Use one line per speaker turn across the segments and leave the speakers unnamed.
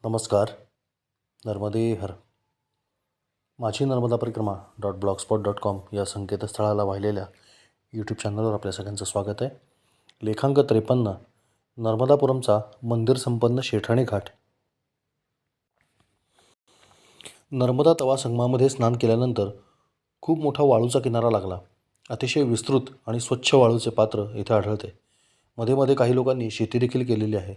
नमस्कार. नर्मदे हर. माझी नर्मदा परिक्रमा .blogspot.com या संकेतस्थळाला वाहिलेल्या यूट्यूब चॅनलवर आपल्या सगळ्यांचं स्वागत आहे. लेखांक 53. नर्मदापुरमचा मंदिर संपन्न शेठाणी घाट. नर्मदा तवा संगमामध्ये स्नान केल्यानंतर खूप मोठा वाळूचा किनारा लागला. अतिशय विस्तृत आणि स्वच्छ वाळूचे पात्र इथे आढळते. मध्ये मध्ये काही लोकांनी शेती देखील केलेली आहे.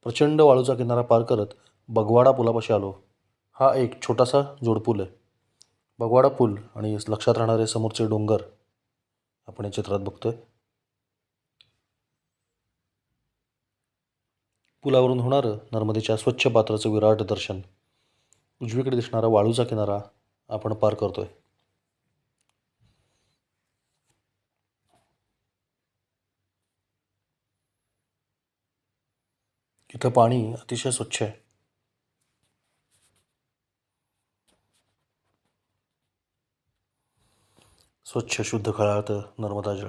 प्रचंड वाळूचा किनारा पार करत बगवाडा पुलापाशी आलो. हा एक छोटासा जोडपूल आहे. बगवाडा पूल आणि लक्षात राहणारे समोरचे डोंगर आपण या चित्रात बघतोय. पुलावरून होणारं नर्मदेच्या स्वच्छ पात्राचं विराट दर्शन. उजवीकडे दिसणारा वाळूचा किनारा आपण पार करतोय. इथं पाणी अतिशय स्वच्छ आहे. स्वच्छ शुद्ध खळाळतं नर्मदा जळ.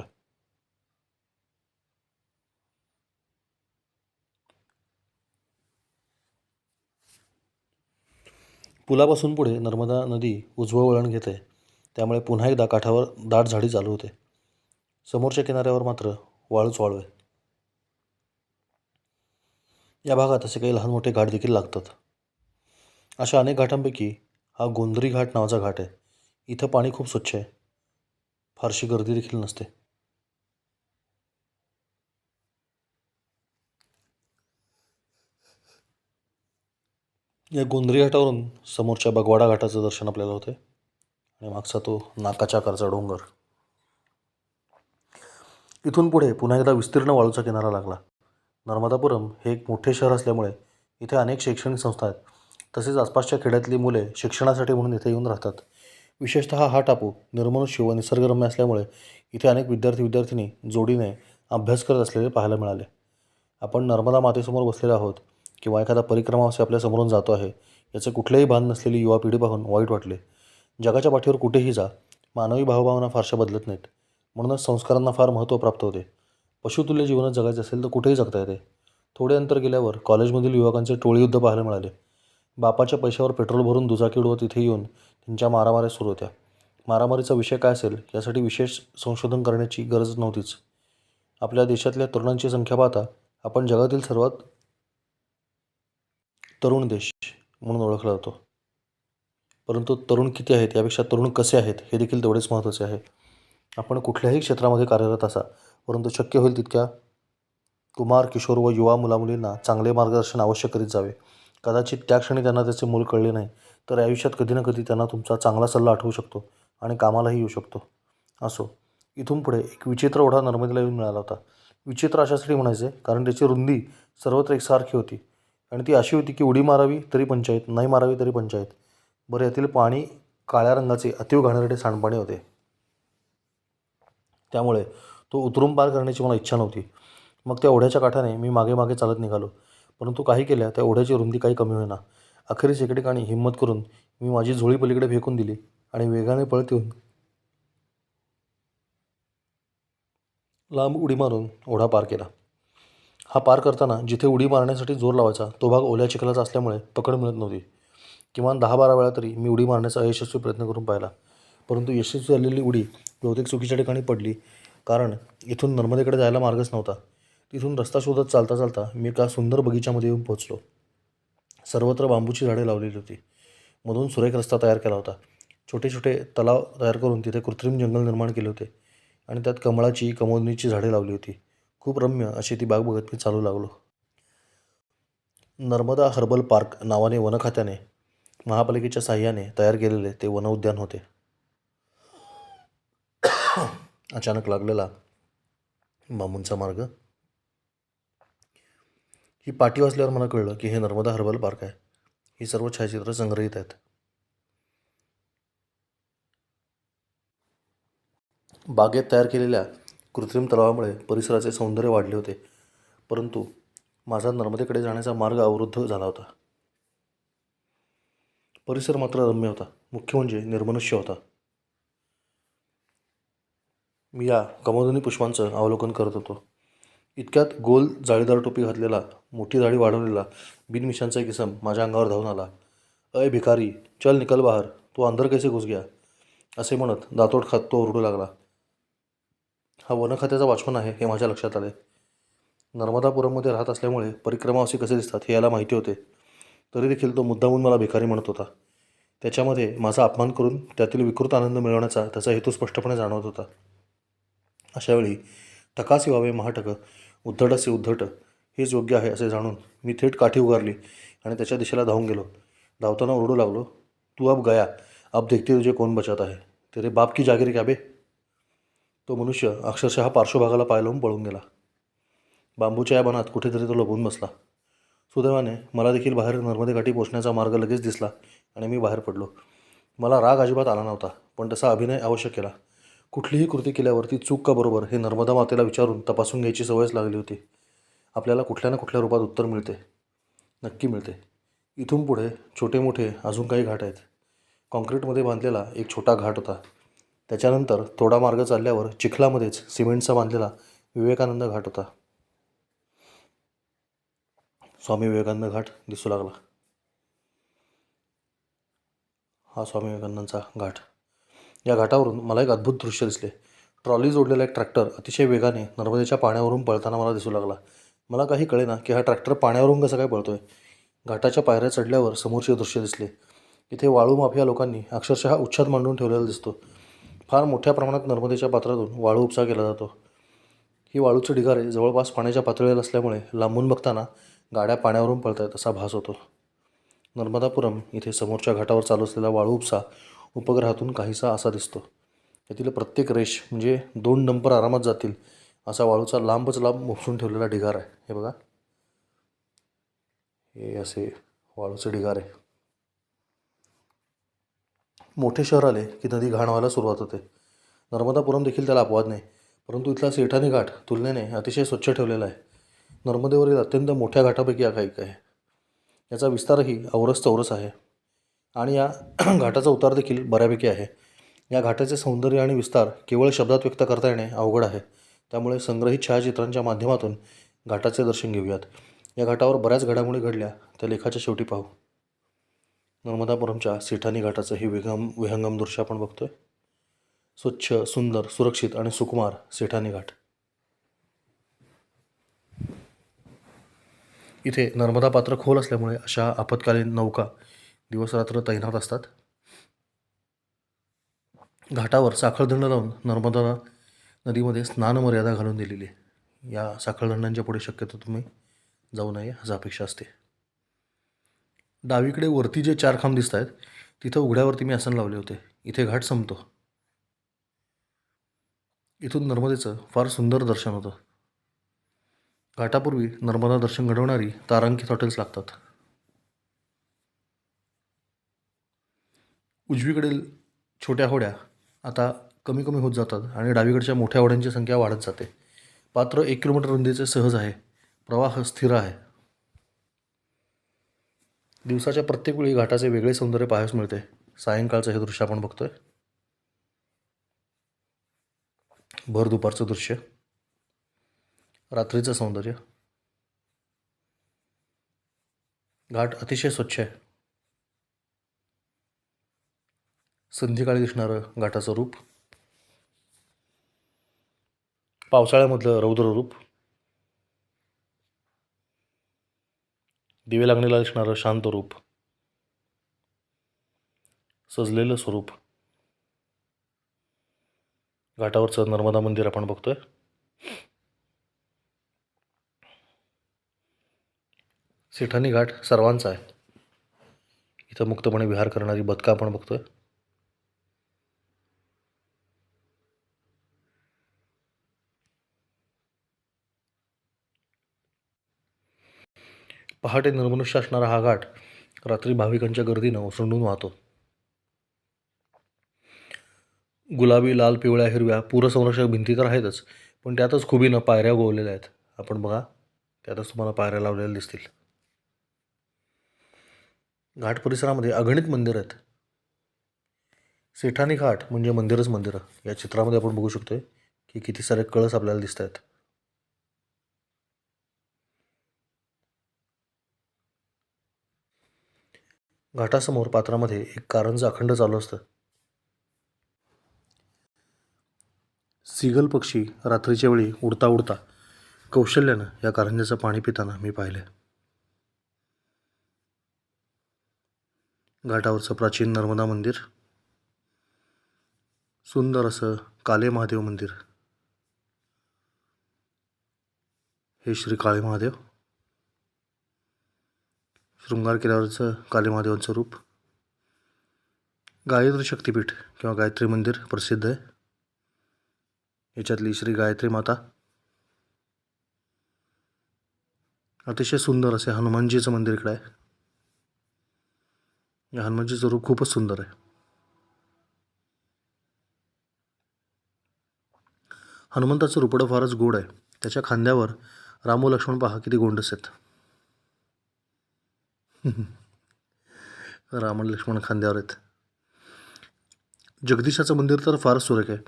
पुलापासून पुढे नर्मदा नदी उजवं वळण घेते. त्यामुळे पुन्हा एकदा काठावर दाट झाडी चालू होते. समोरच्या किनाऱ्यावर मात्र वाळूच वाळू आहे. या भागात असे काही लहान मोठे घाट देखील लागतात. अशा अनेक घाटांपैकी हा गोंधरी घाट नावाचा घाट आहे. इथं पाणी खूप स्वच्छ आहे. फारशी गर्दी देखील नसते. या गोंधरी घाटावरून समोरच्या बगवाडा घाटाचं दर्शन आपल्याला होते आणि मागचा तो नाकाच्या आकारचा डोंगर. इथून पुढे पुन्हा एकदा विस्तीर्ण वाळूचा किनारा लागला. नर्मदापुरम हे एक मोठे शहर असल्यामुळे इथे अनेक शैक्षणिक संस्था आहेत. तसेच आसपासच्या खेड्यातली मुले शिक्षणासाठी म्हणून इथे येऊन राहतात. विशेषतः हा टापू निर्मनुष्य व निसर्गरम्य असल्यामुळे इथे अनेक विद्यार्थी जोडीने अभ्यास करत असलेले पाहायला मिळाले. आपण नर्मदा मातेसमोर बसलेले आहोत किंवा एखादा परिक्रमावासी आपल्या समोरून जातो आहे याचे कुठलेही भान नसलेली युवा पिढी पाहून वाईट वाटले. जगाच्या पाठीवर कुठेही जा, मानवी भावभावना फारशा बदलत नाहीत. म्हणूनच संस्कारांना फार महत्त्व प्राप्त होते. पशुतुल्य जीवनात जगायचे असेल तर कुठेही जगता येते. थोडे अंतर गेल्यावर कॉलेजमधील युवकांचे टोळीयुद्ध पाहायला मिळाले. बापाच्या पैशावर पेट्रोल भरून दुचाकी उडवत इथे येऊन त्यांच्या मारामाऱ्या सुरू होत्या. मारामारीचा विषय काय असेल यासाठी विशेष संशोधन करण्याची गरज नव्हतीच. आपल्या देशातल्या तरुणांची संख्या पाहता आपण जगातील सर्वात तरुण देश म्हणून ओळखला जातो. परंतु तरुण किती आहेत यापेक्षा तरुण कसे आहेत हे देखील तेवढेच महत्त्वाचे आहे. आपण कुठल्याही क्षेत्रामध्ये कार्यरत असा, परंतु शक्य होईल तितक्या कुमार, किशोर व युवा मुलामुलींना चांगले मार्गदर्शन अवश्य करीत जावे. कदाचित त्या क्षणी त्यांना त्याचे मूल कळले नाही, तर आयुष्यात कधी ना कधी त्यांना तुमचा चांगला सल्ला आठवू शकतो आणि कामालाही येऊ शकतो. असो, इथून पुढे एक विचित्र ओढा नर्मदेला येऊन मिळाला होता. विचित्र अशासाठी म्हणायचे कारण त्याची रुंदी सर्वत्र एकसारखी होती आणि ती अशी होती की उडी मारावी तरी पंचायत, नाही मारावी तरी पंचायत. बरं, यातील पाणी काळ्या रंगाचे अतिव घाणेरडे सांडपाणी होते. त्यामुळे तो उतरून पार करण्याची मला इच्छा नव्हती. मग त्या ओढ्याच्या काठाने मी मागे मागे चालत निघालो. परंतु काही केल्या त्या ओढ्याची रुंदी काही कमी होईना. अखेरीस एके ठिकाणी हिंमत करून मी माझी झोळी पलीकडे फेकून दिली आणि वेगाने पळत येऊन लांब उडी मारून ओढा पार केला. हा पार करताना जिथे उडी मारण्यासाठी जोर लावायचा तो भाग ओल्या चिखलाचा असल्यामुळे पकड मिळत नव्हती. किमान 10-12 वेळा तरी मी उडी मारण्याचा अयशस्वी प्रयत्न करून पाहिला. परंतु यशस्वी झालेली उडी बहुतेक चुकीच्या ठिकाणी पडली, कारण इथून नर्मदेकडे जायला मार्गच नव्हता. तिथून रस्ता शोधत चालता चालता मी एका सुंदर बगीच्यामध्ये येऊन पोहोचलो. सर्वत्र बांबूची झाडे लावलेली होती. मधून सुरेख रस्ता तयार केला होता. छोटे छोटे तलाव तयार करून तिथे कृत्रिम जंगल निर्माण केले होते आणि त्यात कमळाची, कमोदनीची झाडे लावली होती. खूप रम्य अशी ती बाग बघत मी चालू लागलो. नर्मदा हर्बल पार्क नावाने वन खात्याने महापालिकेच्या साह्याने तयार केलेले ते वन उद्यान होते. अचानक लागलेला बांबूंचा मार्ग. ही पाटी वाचल्यावर मला कळलं की हे नर्मदा हर्बल पार्क आहे. ही सर्व छायाचित्र संग्रहित आहेत. बागेत तयार केलेल्या कृत्रिम तलावामुळे परिसराचे सौंदर्य वाढले होते, परंतु माझा नर्मदेकडे जाण्याचा मार्ग अवरुद्ध झाला होता. परिसर मात्र रम्य होता. मुख्य म्हणजे निर्मनुष्य होता. मी या कमोदिनी पुष्पांचं अवलोकन करत होतो. इतक्यात गोल जाळीदार टोपी घातलेला, मोठी दाढी वाढवलेला, बिनमिशांचा एक इसम माझ्या अंगावर धावून आला. अय भिकारी, चल निकल बाहर, तो अंदर कैसे घुस गया, असे म्हणत दातोड खात तो ओरडू लागला. हा वन खात्याचा वॉचमन आहे हे माझ्या लक्षात आले. नर्मदापुरममध्ये राहत असल्यामुळे परिक्रमावासी कसे दिसतात हे याला माहिती होते. तरी देखील तो मुद्दामून मला भिकारी म्हणत होता. त्याच्यामध्ये माझा अपमान करून त्यातील विकृत आनंद मिळवण्याचा त्याचा हेतू स्पष्टपणे जाणवत होता. अशावेळी टकासी व्हावे महाटक, उद्धटसे उद्धट, हेच योग्य आहे असे जाणून मी थेट काठी उगारली आणि त्याच्या दिशेला धावून गेलो. धावताना ओरडू लागलो, तू अब गया, अब देखते तुझे कोण बचत आहे, तेरे बाप की जागीर क्या बे. तो मनुष्य अक्षरशः पार्श्वभागाला पाय लावून पळून गेला. बांबूच्या या बनात कुठेतरी तो लपून बसला. सुदैवाने मला देखील बाहेर नर्मदेकाठी पोचण्याचा मार्ग लगेच दिसला आणि मी बाहेर पडलो. मला राग अजिबात आला नव्हता, पण तसा अभिनय आवश्यक केला. कुठलीही कृती केल्यावरती चूक का बरोबर हे नर्मदा मातेला विचारून तपासून घ्यायची सवयच लागली होती. आपल्याला कुठल्या ना कुठल्या रूपात उत्तर मिळते, नक्की मिळते. इथून पुढे छोटे मोठे अजून काही घाट आहेत. कॉन्क्रीटमध्ये बांधलेला एक छोटा घाट होता. त्याच्यानंतर थोडा मार्ग चालल्यावर चिखलामध्येच सिमेंटचा बांधलेला विवेकानंद घाट होता. स्वामी विवेकानंद घाट दिसू लागला. हा स्वामी विवेकानंदांचा घाट. या घाटावरून मला एक अद्भुत दृश्य दिसले. ट्रॉली जोडलेला एक ट्रॅक्टर अतिशय वेगाने नर्मदेच्या पाण्यावरून पळताना मला दिसू लागला. मला काही कळेना की हा ट्रॅक्टर पाण्यावरून कसं काय पळतोय. घाटाच्या पायऱ्या चढल्यावर समोरचे दृश्य दिसले. इथे वाळू माफिया लोकांनी अक्षरशः उच्छाद मांडून ठेवलेला दिसतो. फार मोठ्या प्रमाणात नर्मदेच्या पात्रातून वाळू उपसा केला जातो. ही वाळूचे ढिगारे जवळपास पाण्याच्या पातळीवर असल्यामुळे लांबून बघताना गाड्या पाण्यावरून पळत आहेत असा भास होतो. नर्मदापुरम इथे समोरच्या घाटावर चालू असलेला वाळू उपसा उपग्रहातून काहीसा असा दिसतो. यातील प्रत्येक रेष म्हणजे 2 डंपर आरामात जातील असा वाळूचा लांबच लांब उपसून ठेवलेला ढिगार आहे. हे बघा, हे असे वाळूचे ढिगार आहे. मोठे शहर आले की नदी घाण व्हायला सुरुवात होते. नर्मदापुरम देखील त्याला अपवाद नाही, परंतु इथला सेठानी घाट तुलनेने अतिशय स्वच्छ ठेवलेला आहे. नर्मदेवरील अत्यंत मोठ्या घाटापैकी हा एक आहे. याचा विस्तारही औरस चौरस आहे आणि या घाटाचा उतार देखील बऱ्यापैकी आहे. या घाटाचे सौंदर्य आणि विस्तार केवळ शब्दात व्यक्त करता येणे अवघड आहे. त्यामुळे संग्रहित छायाचित्रांच्या माध्यमातून घाटाचे दर्शन घेऊयात. या घाटावर बऱ्याच घडामोडी घडल्या त्या लेखाच्या शेवटी पाहू. नर्मदापुरमच्या सेठानी घाटाचं हे विहंगम दृश्य आपण बघतोय. स्वच्छ, सुंदर, सुरक्षित आणि सुकुमार सेठानी घाट. इथे नर्मदा पात्र खोल असल्यामुळे अशा आपत्कालीन नौका दिवसरात्र तैनात असतात. घाटावर साखळदंड लावून नर्मदा नदीमध्ये स्नान मर्यादा घालून दिलेली आहे. या साखळदंडांच्या पुढे शक्यतो तुम्ही जाऊ नये असं अपेक्षा असते. डावीकडे वरती जे 4 खांब दिसत आहेत तिथं उघड्यावरती मी आसन लावले होते. इथे घाट संपतो. इथून नर्मदेचं फार सुंदर दर्शन होतं. घाटापूर्वी नर्मदा दर्शन घडवणारी तारांकित हॉटेल्स लागतात. उजवीकडील छोट्या होड्या आता कमी कमी होत जातात आणि डावीकडच्या मोठ्या होड्यांची संख्या वाढत जाते. पात्र 1 किलोमीटर रुंदीचे सहज आहे. प्रवाह स्थिर आहे. दिवसाच्या प्रत्येक वेळी घाटाचे वेगळे सौंदर्य पाहायला मिळते. सायंकाळचं हे दृश्य आपण बघतोय. भर दुपारचं दृश्य, रात्रीचं सौंदर्य. घाट अतिशय स्वच्छ आहे. संध्याकाळी दिसणारं घाटाचं रूप, पावसाळ्यामधलं रौद्र रूप, दिवे लागणीला दिसणारं शांत रूप, सजलेलं स्वरूप. घाटावरचं नर्मदा मंदिर आपण बघतोय. सेठानी घाट सर्वांचा आहे. इथं मुक्तपणे विहार करणारी बदकं आपण बघतोय. पहाटे निर्मनुष्य असणारा हा घाट रात्री भाविकांच्या गर्दीनं ओसंडून वाहतो. गुलाबी, लाल, पिवळ्या, हिरव्या पूरसंरक्षक भिंती तर आहेतच, पण त्यातच खुबीनं पायऱ्या गोवलेल्या आहेत. आपण बघा, त्यातच तुम्हाला पायऱ्या लावलेल्या दिसतील. घाट परिसरामध्ये अगणित मंदिरं आहेत. सेठानी घाट म्हणजे मंदिरच मंदिरं. या चित्रामध्ये आपण बघू शकतोय की किती सारे कळस आपल्याला दिसत आहेत. घाटासमोर पात्रामध्ये एक कारंजं अखंड चालू असतं. सीगल पक्षी रात्रीच्या वेळी उडता उडता कौशल्यानं या कारंज्याचं पाणी पिताना मी पाहिले. घाटावरचं प्राचीन नर्मदा मंदिर, सुंदर असं काले महादेव मंदिर. हे श्री काळे महादेव, शृंगार किल्ल्यावरचं काले महादेवांचं रूप. गायत्री शक्तिपीठ किंवा गायत्री मंदिर प्रसिद्ध आहे. याच्यातली श्री गायत्री माता. अतिशय सुंदर असे हनुमानजीचं मंदिर इकडे आहे. या हनुमानजीचं रूप खूपच सुंदर आहे. हनुमंताचं रूपडं फारच गोड आहे. त्याच्या खांद्यावर राम व लक्ष्मण पहा किती गोंडस आहेत. राम आणि लक्ष्मण खांद्यावर आहेत. जगदीशाचं मंदिर तर फारच सुरेख आहे.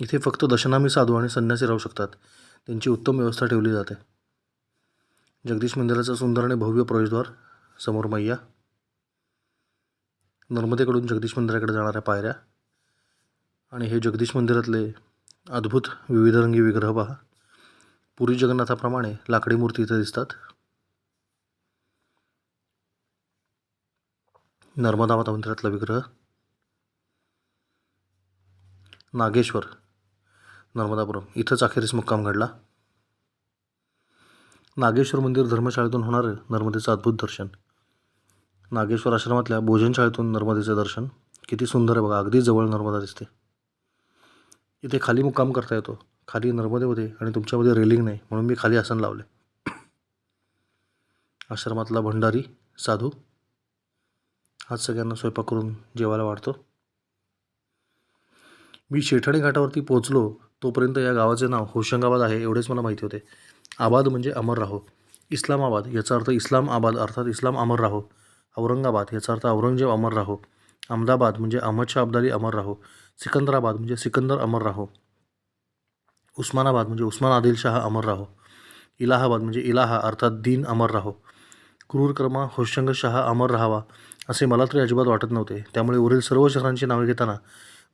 इथे फक्त दशनामी साधू आणि संन्यासी राहू शकतात. त्यांची उत्तम व्यवस्था ठेवली जाते. जगदीश मंदिराचं सुंदर आणि भव्य प्रवेशद्वार, समोर मैया, नर्मदेकडून जगदीश मंदिराकडे जाणाऱ्या पायऱ्या आणि हे जगदीश मंदिरातले अद्भुत विविधरंगी विग्रह पहा. पुरी जगन्नाथाप्रमाणे लाकडी मूर्ती इथे दिसतात. नर्मदा माता मंदिरातला विग्रह. नागेश्वर, नर्मदापुरम, इथंच अखेरीस मुक्काम घडला. नागेश्वर मंदिर धर्मशाळेतून होणारं नर्मदेचं अद्भुत दर्शन. नागेश्वर आश्रमातल्या भोजनशाळेतून नर्मदेचं दर्शन. किती सुंदर आहे बघा, अगदी जवळ नर्मदा दिसते. इथे खाली मुक्काम करता येतो. खाली नर्मदेमध्ये आणि तुमच्यामध्ये रेलिंग नाही म्हणून मी खाली आसन लावले. आश्रमातला भंडारी साधू हाच सगळ्यांना स्वयंपाक करून जेवायला वाढतो. मी शेठाणी घाटावरती पोहोचलो तोपर्यंत या गावाचे नाव होशंगाबाद आहे एवढेच मला माहिती होते. आबाद म्हणजे अमर राहो. इस्लामाबाद याचा अर्थ इस्लाम आबाद अर्थात इस्लाम अमर राहो. औरंगाबाद याचा अर्थ औरंगजेब अमर राहो. अहमदाबाद म्हणजे अहमदशाह अब्दाली अमर राहो. सिकंदराबाद म्हणजे सिकंदर अमर राहो. उस्मानाबाद म्हणजे उस्मान आदिलशाह अमर राहो. इलाहाबाद म्हणजे इलाहा अर्थात दीन अमर राहो. क्रूरकर्मा होशंगशाह अमर राहावा असे मला तरी अजिबात वाटत नव्हते. त्यामुळे वरील सर्व शहरांची नावे घेताना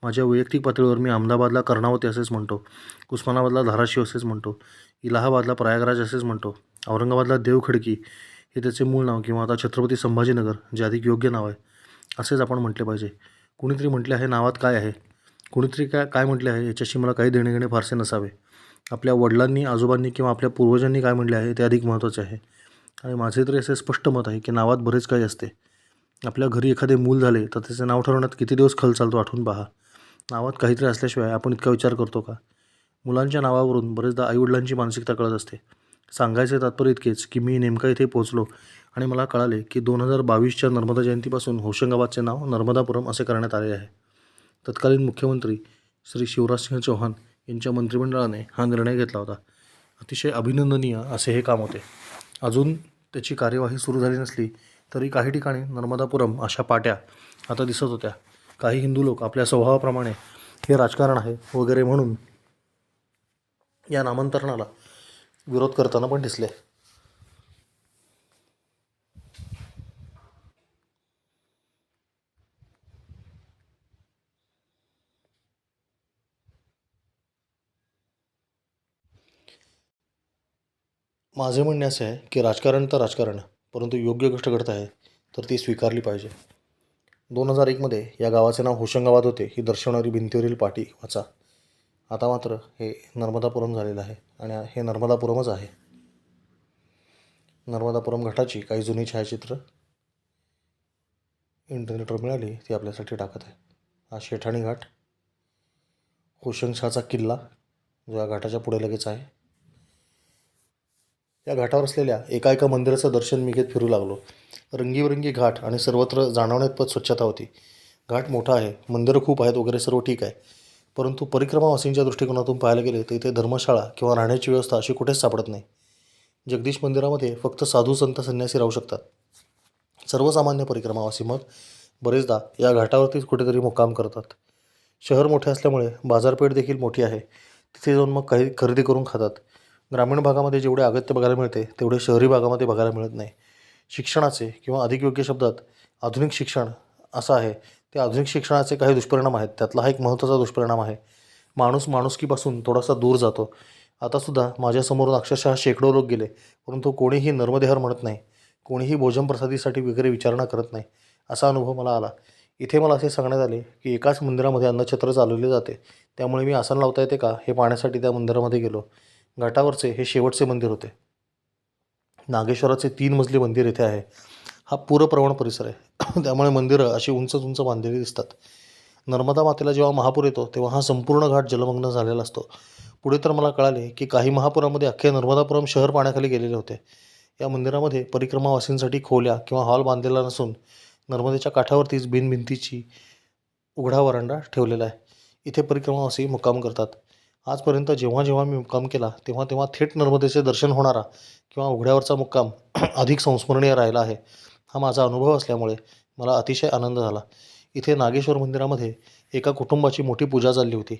माझ्या वैयक्तिक पातळीवर मी अहमदाबादला कर्णावती असेच म्हणतो, उस्मानाबादला धाराशिव असेच म्हणतो, इलाहाबादला प्रयागराज असेच म्हणतो, औरंगाबादला देवखडकी हे त्याचे मूळ नाव किंवा आता छत्रपती संभाजीनगर जे अधिक योग्य नाव आहे असेच आपण म्हटले पाहिजे. कुणीतरी म्हटले आहे नावात काय आहे, कुणीतरी काय म्हटले आहे याच्याशी मला काही देणे घेणे फारसे नसावे. आपल्या वडिलांनी, आजोबांनी किंवा आपल्या पूर्वजांनी काय म्हटले आहे ते अधिक महत्त्वाचे आहे. आणि माझे तरी असे स्पष्ट मत आहे की नावात बरेच काही असते. आपल्या घरी एखादे मूल झाले तर त्याचे नाव ठरवण्यात किती दिवस खल चालतो आठवून पहा. नावात काहीतरी असल्याशिवाय आपण इतका विचार करतो का? मुलांच्या नावावरून बरेचदा आईवडिलांची मानसिकता कळत असते. सांगायचे तात्पर्य इतकेच की मी नेमका इथे पोहोचलो आणि मला कळाले की 2022च्या नर्मदा जयंतीपासून होशंगाबादचे नाव नर्मदापुरम असे करण्यात आले आहे. तत्कालीन मुख्यमंत्री श्री शिवराजसिंह चौहान यांच्या मंत्रिमंडळाने हा निर्णय घेतला होता. अतिशय अभिनंदनीय असे हे काम होते. अजून त्याची कार्यवाही सुरू झाली नसली तरी काही ठिकाणी नर्मदापुरम अशा पाट्या आता दिसत होत्या. काही हिंदू लोक आपल्या स्वभावाप्रमाणे हे राजकारण आहे वगैरे म्हणून या नामांतरणाला विरोध करताना पण दिसले. माझे म्हणणे असे आहे की राजकारण तर राजकारण, परंतु योग्य गोष्ट घडत आहे तर ती स्वीकारली पाहिजे. 2001मध्ये या गावाचे नाव होशंगाबाद होते ही दर्शवणारी भिंतीवरील पाटी वाचा. आता मात्र हे नर्मदापुरम झालेलं आहे आणि हे नर्मदापुरमच आहे. नर्मदापुरम घाटाची काही जुनी छायाचित्र इंटरनेटवर मिळाली ती आपल्यासाठी टाकत आहे. हा शेठाणी घाट, होशंगशाहचा किल्ला जो या घाटाच्या पुढे लगेच आहे. या घाटावर असलेल्या एका मंदिराचं दर्शन मी घेत फिरू लागलो. रंगीबेरंगी घाट आणि सर्वत्र जाणवण्यात स्वच्छता होती. घाट मोठा आहे, मंदिरं खूप आहेत वगैरे सर्व ठीक आहे, परंतु परिक्रमावासींच्या दृष्टिकोनातून पाहायला गेले तर इथे धर्मशाळा किंवा राहण्याची व्यवस्था अशी कुठेच सापडत नाही. जगदीश मंदिरामध्ये फक्त साधू संत संन्यासी राहू शकतात. सर्वसामान्य परिक्रमावासी मग बरेचदा या घाटावरतीच कुठेतरी मुक्काम करतात. शहर मोठे असल्यामुळे बाजारपेठ देखील मोठी आहे. तिथे जाऊन मग काही खरेदी करून खातात. ग्रामीण भागामध्ये जेवढे अगत्य बघायला मिळते तेवढे शहरी भागामध्ये बघायला मिळत नाही. शिक्षणाचे किंवा अधिक योग्य शब्दात आधुनिक शिक्षण असं आहे. ते आधुनिक शिक्षणाचे काही दुष्परिणाम आहेत. त्यातला हा एक महत्त्वाचा दुष्परिणाम आहे. माणूस माणुसकीपासून थोडासा दूर जातो. आतासुद्धा माझ्यासमोरून अक्षरशः शेकडो लोक गेले, परंतु कोणीही नर्मदेहर म्हणत नाही. कोणीही भोजन प्रसादीसाठी वगैरे विचारणा करत नाही. असा अनुभव मला आला. इथे मला असे सांगण्यात आले की एकाच मंदिरामध्ये अन्नछत्र चालवले जाते. त्यामुळे मी आसन लावता येते का हे पाहण्यासाठी त्या मंदिरामध्ये गेलो. घाटावरचे हे शेवटचे मंदिर होते. नागेश्वराचे 3 मजली मंदिर येथे आहे. हा पूरप्रवण परिसर आहे. त्यामुळे मंदिरं अशी उंच उंच बांधलेली दिसतात. नर्मदा मातेला जेव्हा महापूर येतो तेव्हा हा संपूर्ण घाट जलमग्न झालेला असतो. पुढे तर मला कळाले की काही महापुरामध्ये अख्खे नर्मदापुरम शहर पाण्याखाली गेलेले होते. या मंदिरामध्ये परिक्रमावासींसाठी खोल्या किंवा हॉल बांधलेला नसून नर्मदेच्या काठावरतीच भिंतीची उघडा वरांडा ठेवलेला आहे. इथे परिक्रमावासी मुक्काम करतात. आजपर्यंत जेव्हा जेव्हा मी मुक्काम केला तेव्हा तेव्हा थेट नर्मदेचे दर्शन होणारा किंवा उघड्यावरचा मुक्काम अधिक संस्मरणीय राहिला आहे. हा माझा अनुभव असल्यामुळे मला अतिशय आनंद झाला. इथे नागेश्वर मंदिरामध्ये एका कुटुंबाची मोठी पूजा चालली होती.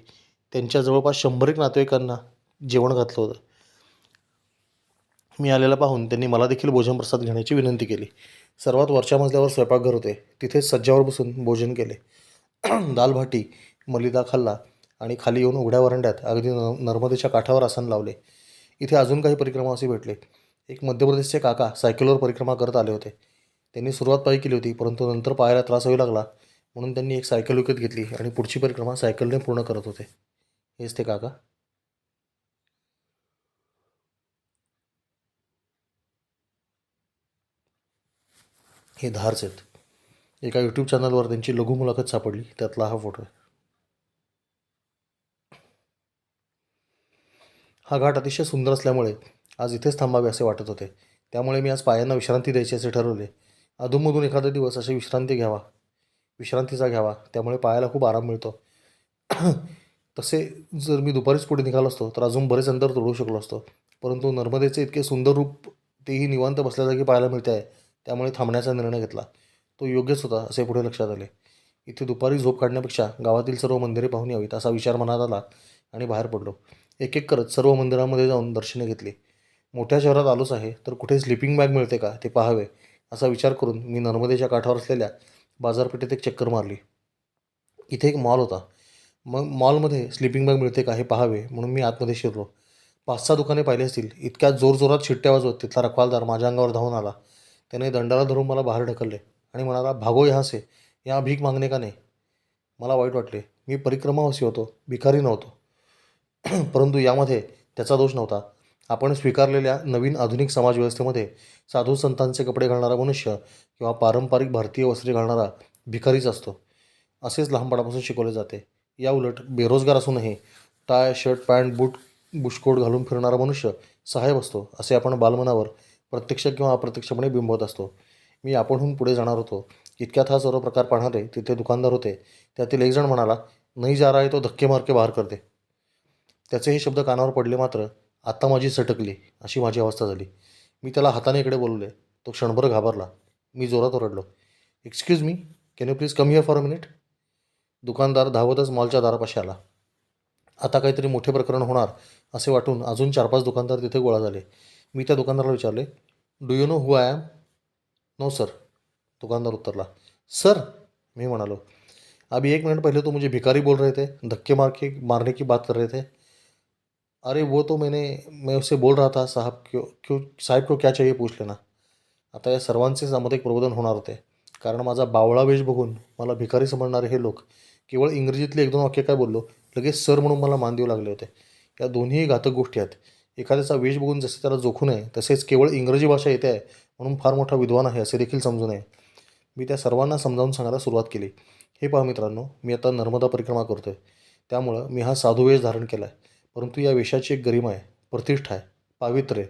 त्यांच्या जवळपास 100 नातेवाईकांना जेवण घातलं होतं. मी आलेला पाहून त्यांनी मला देखील भोजन प्रसाद घेण्याची विनंती केली. सर्वात वरच्या मजल्यावर स्वयंपाकघर होते. तिथेच सज्जावर बसून भोजन केले. दाल भाटी, मलिदा खाल्ला आणि खाली येऊन उघड्या वरांड्यात अगदी नर्मदेच्या काठावर आसन लावले. इथे अजून काही परिक्रमावासी भेटले. एक मध्य प्रदेशचे काका सायकलवर परिक्रमा करत आले होते. त्यांनी सुरुवात पायी केली होती, परंतु नंतर पायाला त्रास होऊ लागला म्हणून त्यांनी एक सायकल विकत घेतली आणि पुढची परिक्रमा सायकलने पूर्ण करत होते. हेच ते काका. हे धारच आहेत. एका यूट्यूब चॅनलवर त्यांची लघु मुलाखत सापडली, त्यातला हा फोटो आहे. हा घाट अतिशय सुंदर असल्यामुळे आज इथेच थांबावे असे वाटत होते. त्यामुळे मी आज पायांना विश्रांती द्यायची असे ठरवले. अधूनमधून एखादा दिवस अशी विश्रांतीचा घ्यावा. त्यामुळे पायाला खूप आराम मिळतो. तसे जर मी दुपारीच पुढे निघालो असतो तर अजून बरेच अंतर तोडू शकलो असतो. परंतु नर्मदेचे इतके सुंदर रूप तेही निवांत बसल्या जागी पाहायला मिळते आहे. त्यामुळे थांबण्याचा निर्णय घेतला. तो योग्यच होता असे पुढे लक्षात आले. इथे दुपारी झोप काढण्यापेक्षा गावातील सर्व मंदिरे पाहून यावीत असा विचार मनात आला आणि बाहेर पडलो. एक एक करत सर्व मंदिरांमध्ये जाऊन दर्शने घेतली. मोठ्या शहरात आलोच आहे तर कुठे स्लिपिंग बॅग मिळते का ते पाहावे असा विचार करून मी नर्मदेच्या काठावर असलेल्या बाजारपेठेत एक चक्कर मारली. इथे एक मॉल होता. मग मॉलमध्ये स्लिपिंग बॅग मिळते का हे पाहावे म्हणून मी आतमध्ये शिरलो. 5-6 दुकाने पाहिली असतील. इतक्या जोरजोरात शिट्ट्या वाजवत तिथला रखवालदार माझ्या अंगावर धावून आला. त्याने दंडाला धरून मला बाहेर ढकलले आणि म्हणाला, भागो यहाँ से, यहाँ भीक मागणे का नाही. मला वाईट वाटले. मी परिक्रमावासी होतो, भिकारी नव्हतो. परंतु यामध्ये त्याचा दोष नव्हता. आपण स्वीकारलेल्या नवीन आधुनिक समाजव्यवस्थेमध्ये साधू संतांचे कपडे घालणारा मनुष्य किंवा पारंपरिक भारतीय वस्त्रे घालणारा भिकारीच असतो असेच लहानपणापासून शिकवले जाते. या उलट बेरोजगार असूनही टाय, शर्ट, पॅन्ट, बुशकोट घालून फिरणारा मनुष्य साहेब असतो असे आपण बालमनावर प्रत्यक्ष किंवा अप्रत्यक्षपणे बिंबवत असतो. मी आपणहून पुढे जाणार होतो. इतक्यात हा सर्व प्रकार पाहणारे तिथे दुकानदार होते. त्यातील एक जण म्हणाला, नाही जा रहा है तो धक्के मार के बाहेर कर दे. त्याचे हे शब्द कानावर पडले मात्र आता माझी सटकली अशी माझी अवस्था झाली. मी त्याला हाताने इकडे बोलवले. तो क्षणभर घाबरला. मी जोरात ओरडलो, excuse me, can you please come here for a minute. दुकानदार धावतच मॉलच्या दारापाशी आला. आता काहीतरी मोठे प्रकरण होणार असे वाटून अजून 4-5 दुकानदार तिथे गोळा झाले. मी त्या दुकानदाराला विचारले, do you know who I am. No sir. दुकानदार उत्तरला. सर, मी म्हणालो, अभी 1 मिनट पहले तो मुझे भिखारी बोल रहे थे, धक्के मारने की बात कर रहे थे. अरे वो तो मैं उससे बोल रहा था, साहब को क्या चाहिए पूछ लेना. आता या सर्वांचेच यामध्ये एक प्रबोधन होणार होते. कारण माझा बावळा वेश बघून मला भिकारी समजणारे हे लोक केवळ इंग्रजीतले 1-2 वाक्य काय बोललो लगेच सर म्हणून मला मान देऊ लागले होते. या दोन्हीही घातक गोष्टी आहेत. एखाद्याचा वेश बघून जसे त्याला जोखू नये तसेच केवळ इंग्रजी भाषा येते आहे म्हणून फार मोठा विद्वान आहे असे देखील समजू नये. मी त्या सर्वांना समजावून सांगायला सुरुवात केली. हे पहा मित्रांनो, मी आता नर्मदा परिक्रमा करतो आहे. त्यामुळं मी हा साधू वेश धारण केला आहे. परंतु या वेशाची एक गरिमा आहे, प्रतिष्ठा आहे, पावित्र्य आहे.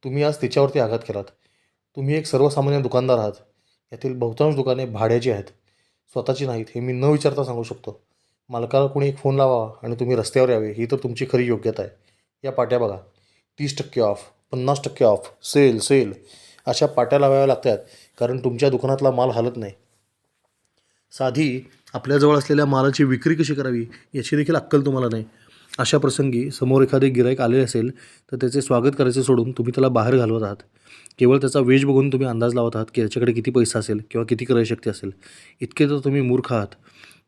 तुम्ही आज तिच्यावरती आघात केलात. तुम्ही एक सर्वसामान्य दुकानदार आहात. यातील बहुतांश दुकाने भाड्याची आहेत, स्वतःची नाहीत. हे मी न विचारता सांगू शकतो. मालकाला कोणी एक फोन लावावा आणि तुम्ही रस्त्यावर यावे ही तर तुमची खरी योग्यता आहे. या पाट्या बघा, 30% ऑफ, 50% ऑफ, सेल अशा पाट्या लावाव्या लागतात कारण तुमच्या दुकानातला माल हलत नाही. साधी आपल्याजवळ असलेल्या मालाची विक्री कशी करावी याची देखील अक्कल तुम्हाला नाही. अशा प्रसंगी समोर एखादे गिराईक आले असेल तर त्याचे स्वागत करायचे सोडून तुम्ही त्याला बाहेर घालवत आहात. केवळ त्याचा वेश बघून तुम्ही अंदाज लावत आहात की याच्याकडे किती पैसा असेल किंवा किती क्रयशक्ती असेल. इतके तर तुम्ही मूर्ख आहात.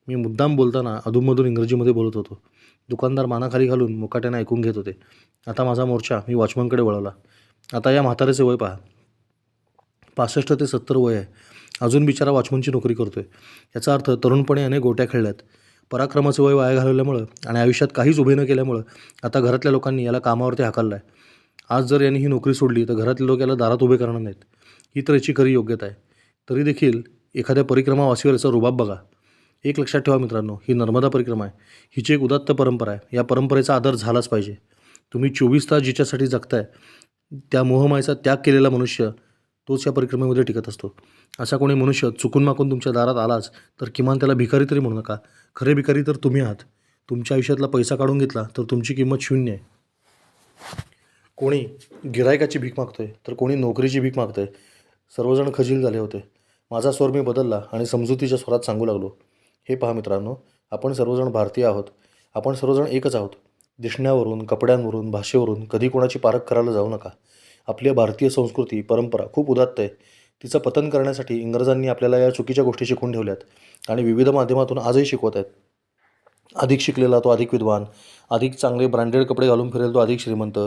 मी मुद्दाम बोलताना अधूनमधून इंग्रजीमध्ये बोलत होतो. दुकानदार मानाखाली घालून मुकाट्याने ऐकून घेत होते. आता माझा मोर्चा मी वॉचमनकडे वळवला. आता या म्हाताऱ्याचे वय पहा. 65 ते 70 वय आहे. अजून बिचारा वॉचमनची नोकरी करतोय. याचा अर्थ तरुणपणे अनेक गोट्या खेळल्यात. पराक्रमाचं वय वाया घालवल्यामुळं आणि आयुष्यात काहीच उभे न केल्यामुळं आता घरातल्या लोकांनी याला कामावरती हाकललं आहे. आज जर यांनी ही नोकरी सोडली तर घरातले लोक याला दारात उभे करणार नाहीत. ही तर याची खरी योग्यता आहे. तरी देखील एखाद्या परिक्रमावासीवर याचा रुबाब बघा. एक लक्षात ठेवा मित्रांनो, ही नर्मदा परिक्रमा आहे. हिची एक उदात्त परंपरा आहे. या परंपरेचा आदर झालाच पाहिजे. तुम्ही 24 तास जिच्यासाठी जगताय त्या मोहमायेचा त्याग केलेला मनुष्य तोच या परिक्रमेमध्ये टिकत असतो. असा कोणी मनुष्य चुकून माकून तुमच्या दारात आलाच तर किमान त्याला भिकारी तरी म्हणू नका. खरे भिकारी तर तुम्ही आहात. तुमच्या आयुष्यातला पैसा काढून घेतला तर तुमची किंमत शून्य आहे. कोणी गिरायकाची भीक मागतोय तर कोणी नोकरीची भीक मागतोय. सर्वजण खजील झाले होते. माझा स्वर मी बदलला आणि समजुतीच्या स्वरात सांगू लागलो. हे पहा मित्रांनो, आपण सर्वजण भारतीय आहोत. आपण सर्वजण एकच आहोत. दिसण्यावरून, कपड्यांवरून, भाषेवरून कधी कोणाची पारख करायला जाऊ नका. आपली भारतीय संस्कृती परंपरा खूप उदात्त आहे. तिचं पतन करण्यासाठी इंग्रजांनी आपल्याला या चुकीच्या गोष्टी शिकवून ठेवल्यात आणि विविध माध्यमातून आजही शिकवत आहेत. अधिक शिकलेला तो अधिक विद्वान, अधिक चांगले ब्रँडेड कपडे घालून फिरेल तो अधिक श्रीमंत,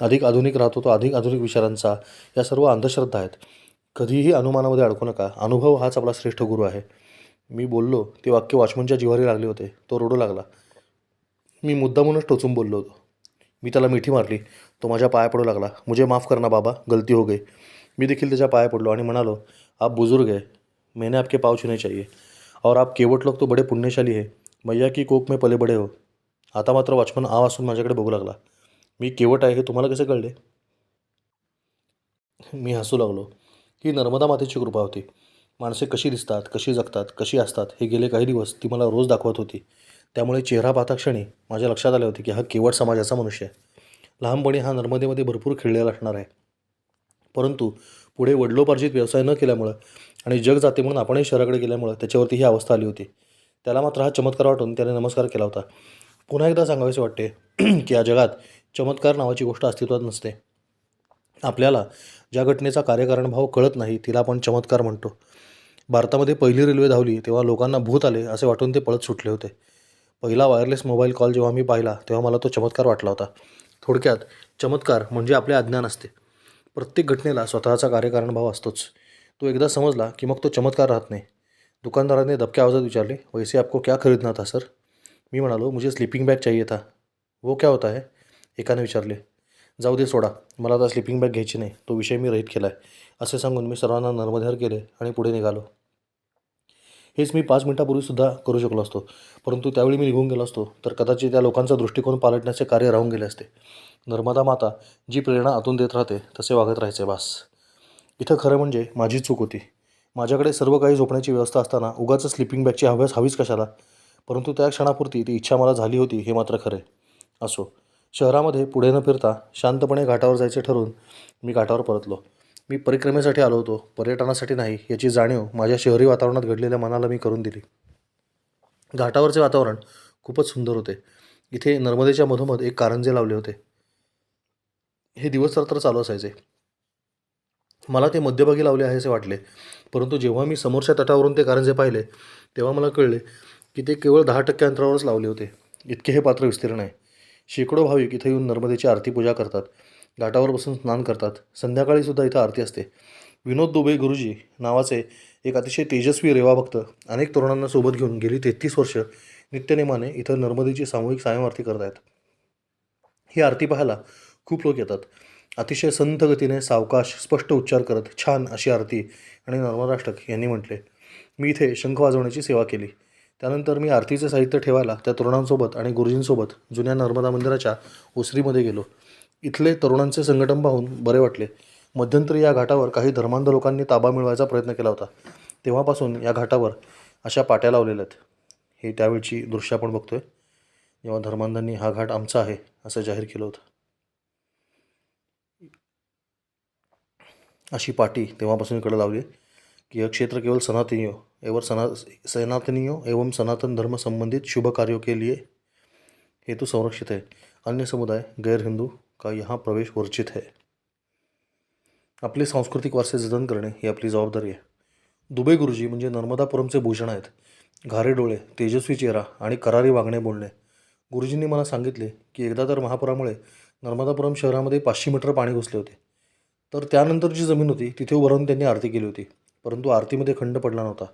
अधिक आधुनिक राहतो तो अधिक आधुनिक विचारांचा. या सर्व अंधश्रद्धा आहेत. कधीही अनुमानामध्ये अडकू नका. अनुभव हाच आपला श्रेष्ठ गुरु आहे. मी बोललो ते वाक्य वॉचमनच्या जिव्हारी लागले होते. तो रडू लागला. मी मुद्दामूनच टोचून बोललो होतो. मी त्याला मिठी मारली. तो माझ्या पाया पडू लागला. मुझे माफ़ करना बाबा, गलती हो गई. मी देखील त्याच्या पाया पडलो आणि म्हणालो, आप बुजुर्ग है, मैंने आपके पाव छूने चाहिए और आप केवट लोग तो बड़े पुण्यशाली है. मैया की कोख में पले बडे हो. आता मात्र वॉचमन आव असून माझ्याकडे बघू लागला. मी केवट आहे हे तुम्हाला कसे कळले? मी हसू लागलो. ही नर्मदा मातेची कृपा होती. माणसे कशी दिसतात, कशी जगतात, कशी असतात हे गेले काही दिवस ती मला रोज दाखवत होती. त्यामुळे चेहरा पाहता क्षणी माझ्या लक्षात आले होते की हा केवट समाजाचा मनुष्य आहे. लहानपणी हा नर्मदेमध्ये भरपूर खेळलेला असणार आहे. परंतु पुढे वडिलोपार्जित व्यवसाय न केल्यामुळं आणि जग जाते म्हणून आपणही शहराकडे गेल्यामुळं त्याच्यावरती ही अवस्था आली होती. त्याला मात्र हा चमत्कार वाटून त्याने नमस्कार केला होता. पुन्हा एकदा सांगावेसे वाटते की या जगात चमत्कार नावाची गोष्ट अस्तित्वात नसते. आपल्याला ज्या घटनेचा कार्यकारणभाव कळत नाही तिला आपण चमत्कार म्हणतो. भारतामध्ये पहिली रेल्वे धावली तेव्हा लोकांना भूत आले असे वाटून ते पळत सुटले होते. पहिला वायरलेस मोबाईल कॉल जेव्हा मी पाहिला तेव्हा मला तो चमत्कार वाटला होता. थोडक्यात चमत्कार म्हणजे आपले अज्ञान असते. प्रत्येक घटनेला स्वतःचा कार्यकारणभाव असतोच. तो एकदा समजला की मग तो चमत्कार राहत नाही. दुकानदाराने दबक्या आवाजात विचारले, वैसे आपको क्या खरीदना था सर? मी म्हणालो, मुझे स्लीपिंग बॅग चाहिए था. वो क्या होता है? एकाने विचारले. जाऊ दे सोडा, मला आता स्लीपिंग बॅग घ्यायची नाही, तो विषय मी रहित केला आहे, असे सांगून मी सर्वांना नर्मदेहर केले आणि पुढे निघालो. हेच मी 5 मिनिटापूर्वीसुद्धा करू शकलो असतो. परंतु त्यावेळी मी निघून गेलो असतो तर कदाचित त्या लोकांचा दृष्टिकोन पालटण्याचे कार्य राहून गेले असते. नर्मदा माता जी प्रेरणा आतून देत राहते तसे वागत राहायचे बास. इथं खरं म्हणजे माझी चूक होती. माझ्याकडे सर्व काही झोपण्याची व्यवस्था असताना उगाच स्लीपिंग बॅगची हवीच कशाला? परंतु त्या क्षणापुरती ती इच्छा मला झाली होती हे मात्र खरे. असो, शहरामध्ये पुढे न फिरता शांतपणे घाटावर जायचे ठरवून मी घाटावर परतलो. मी परिक्रमेसाठी आलो होतो, पर्यटनासाठी नाही याची जाणीव माझ्या शहरी वातावरणात घडलेल्या मनाला मी करून दिली. घाटावरचे वातावरण खूपच सुंदर होते. इथे नर्मदेच्या मधोमध एक कारंजे लावले होते. हे दिवस रात्र चालू असायचे. मला ते मध्यभागी लावले आहे असे वाटले, परंतु जेव्हा मी समोरच्या तटावरून ते कारंजे पाहिले तेव्हा मला कळले की ते केवळ 10% अंतरावरच लावले होते. इतके हे पात्र विस्तीर्ण आहे. शेकडो भाविक इथे येऊन नर्मदेची आरती पूजा करतात. घाटावर बसून स्नान करतात. संध्याकाळीसुद्धा इथं आरती असते. विनोद दुबे गुरुजी नावाचे एक अतिशय तेजस्वी रेवाभक्त अनेक तरुणांना सोबत घेऊन गेली 33 वर्ष नित्यनेमाने इथं नर्मदेची सामूहिक सायं आरती करत आहेत. ही आरती पाहायला खूप लोक येतात. अतिशय संथ गतीने सावकाश स्पष्ट उच्चार करत छान अशी आरती आणि नर्मदाष्टक यांनी म्हटले. मी इथे शंख वाजवण्याची सेवा केली. त्यानंतर मी आरतीचे साहित्य ठेवायला त्या तरुणांसोबत आणि गुरुजींसोबत जुन्या नर्मदा मंदिराच्या ओसरीमध्ये गेलो. इथले तरुणांचे संघटन पाहून बरे वाटले. मध्यंतरी या घाटावर काही धर्मांध लोकांनी ताबा मिळवायचा प्रयत्न केला होता. तेव्हापासून या घाटावर अशा पाट्या लावलेल्या आहेत. हे त्यावेळची दृश्य आपण बघतोय जेव्हा धर्मांधांनी हा घाट आमचा आहे असं जाहीर केलं होतं. अशी पाटी तेव्हापासून इकडे लावली कि यह क्षेत्र केवल सनातनियों एवं सनातन धर्म संबंधित शुभ कार्यों के लिए हेतु संरक्षित है. अन्य समुदाय गैर हिंदू का यहाँ प्रवेश वर्जित है. आपले सांस्कृतिक वारसे जतन करणे ही आपली जबाबदारी आहे. दुबे गुरुजी म्हणजे नर्मदापुरमचे भूषण आहेत. घारे डोळे, तेजस्वी चेहरा आणि करारी वागणे बोलणे. गुरुजींनी मला सांगितले की एकदा तर महापुरामुळे नर्मदापुरम शहरामध्ये 500 मीटर पाणी घुसले होते. तर त्यानंतर जी जमीन होती तिथे उभं राहून त्यांनी आरती केली होती, परंतु आरतीमध्ये खंड पडला नव्हता.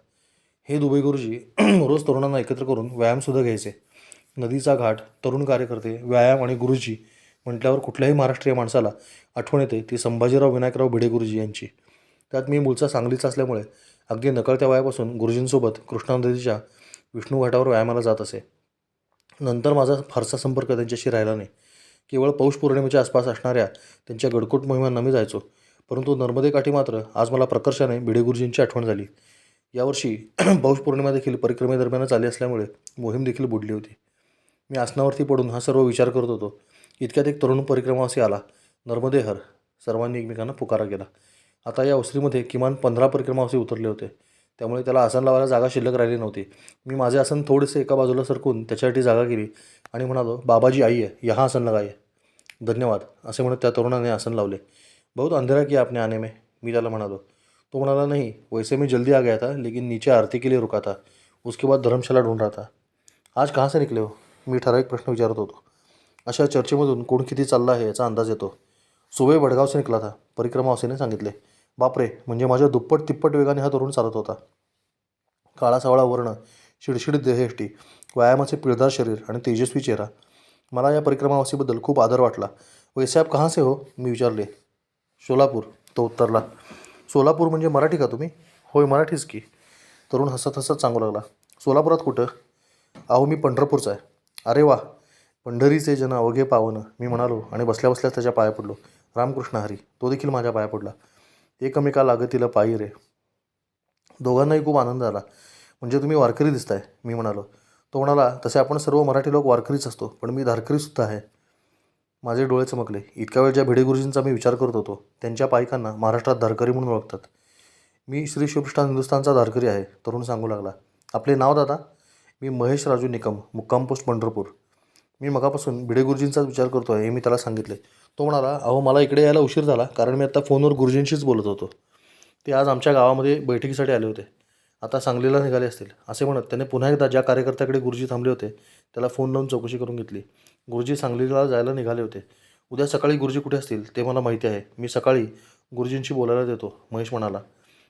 हे दुबे गुरुजी रोज तरुणांना एकत्र करून व्यायामसुद्धा घ्यायचे. नदीचा घाट, तरुण कार्यकर्ते, व्यायाम आणि गुरुजी म्हटल्यावर कुठल्याही महाराष्ट्रीय माणसाला आठवण येते ती संभाजीराव विनायकराव भिडे गुरुजी यांची. त्यात मी मूळचा सांगलीचा असल्यामुळे अगदी नकळत्या वयापासून गुरुजींसोबत कृष्णा नदीच्या विष्णू घाटावर व्यायामाला जात असे. नंतर माझा फारसा संपर्क त्यांच्याशी राहिला नाही. केवळ पौष पौर्णिमेच्या आसपास असणाऱ्या त्यांच्या गडकोट मोहिमांना मी जायचो. परंतु नर्मदेकाठी मात्र आज मला प्रकर्षाने भिडे गुरुजींची आठवण झाली. यावर्षी पौष पौर्णिमा देखील परिक्रमेदरम्यानच आली असल्यामुळे मोहीम देखील बुडली होती. मी आसनावरती पडून हा सर्व विचार करत होतो. इतक्यात एक तरुण परिक्रमावासी आला. नर्मदे हर, सर्वांनी एकमेकांना पुकारा केला. आता या ओसरीमध्ये किमान 15 परिक्रमावासी उतरले होते, त्यामुळे त्याला आसन लावायला जागा शिल्लक राहिली नव्हती. मी माझे आसन थोडेसे एका बाजूला सरकून त्याच्यासाठी जागा केली आणि म्हणालो, बाबाजी आइए, यहाँ आसन लगाइए. धन्यवाद, असे म्हणत त्या तरुणाने आसन लावले. बहुत अंधेरा किया आपने आने में, मी त्याला म्हणालो. तो म्हणाला, नहीं, वैसे मैं जल्दी आ गया था, लेकिन नीचे आरती के लिए रुका था. उसके बाद धर्मशाला ढूंढ रहा था. आज कहाँ से निकले हो, मी ठराविक प्रश्न विचारत होतो. अशा चर्चेमधून कोण किती चालला आहे याचा अंदाज येतो. सुबह वडगाव से निकला था, परिक्रमावासीने सांगितले. बापरे, म्हणजे माझ्या दुप्पट तिप्पट वेगाने हा तरुण चालत होता. काळा सावळा वर्ण, शिडशिडीत देहयष्टी, व्यायामाचे पिळदार शरीर आणि तेजस्वी चेहरा. मला या परिक्रमावासीबद्दल खूप आदर वाटला. वैसे आप कहाँ से हो, मी विचारले. सोलापूर, तो उत्तरला. सोलापूर म्हणजे मराठी का तुम्ही? होय, मराठीच की. तरुण हसत हसत सांगू लागला. सोलापुरात कुठं? अहो, मी पंढरपूरचा आहे. अरे वा, पंढरीचे जन अवघे पावन, मी म्हणालो आणि बसल्या बसल्याच त्याच्या पाया पडलो. रामकृष्ण हरी, तो देखील माझ्या पाया पडला. एकमेका लागतील पायी रे. दोघांनाही खूप आनंद झाला. म्हणजे तुम्ही वारकरी दिसताय, मी म्हणालो. तो म्हणाला, तसे आपण सर्व मराठी लोक वारकरीच असतो, पण मी धारकरीसुद्धा आहे. माझे डोळे चमकले. इतक्या वेळ ज्या भिडे गुरुजींचा मी विचार करत होतो त्यांच्या पायिकांना महाराष्ट्रात धारकरी म्हणून ओळखतात. मी श्री शिवप्रष्ठान हिंदुस्थानचा धारकरी आहे, तरुण सांगू लागला. आपले नाव दादा? मी महेश राजू निकम, मुक्काम पोस्ट पंढरपूर. मी मगापासून भिडे गुरुजींचाच विचार करतो आहे हे मी त्याला सांगितले. तो म्हणाला, अहो, मला इकडे यायला उशीर झाला, कारण मी आता फोनवर गुरुजींशीच बोलत होतो. ते आज आमच्या गावामध्ये बैठकीसाठी आले होते. आता सांगलीला निघाले असतील, असे म्हणत त्याने पुन्हा एकदा ज्या कार्यकर्त्याकडे गुरुजी थांबले होते त्याला फोन लावून चौकशी करून घेतली. गुरुजी सांगलीला जायला निघाले होते. उद्या सकाळी गुरुजी कुठे असतील ते मला माहिती आहे. मी सकाळी गुरुजींशी बोलायला देतो, महेश म्हणाला.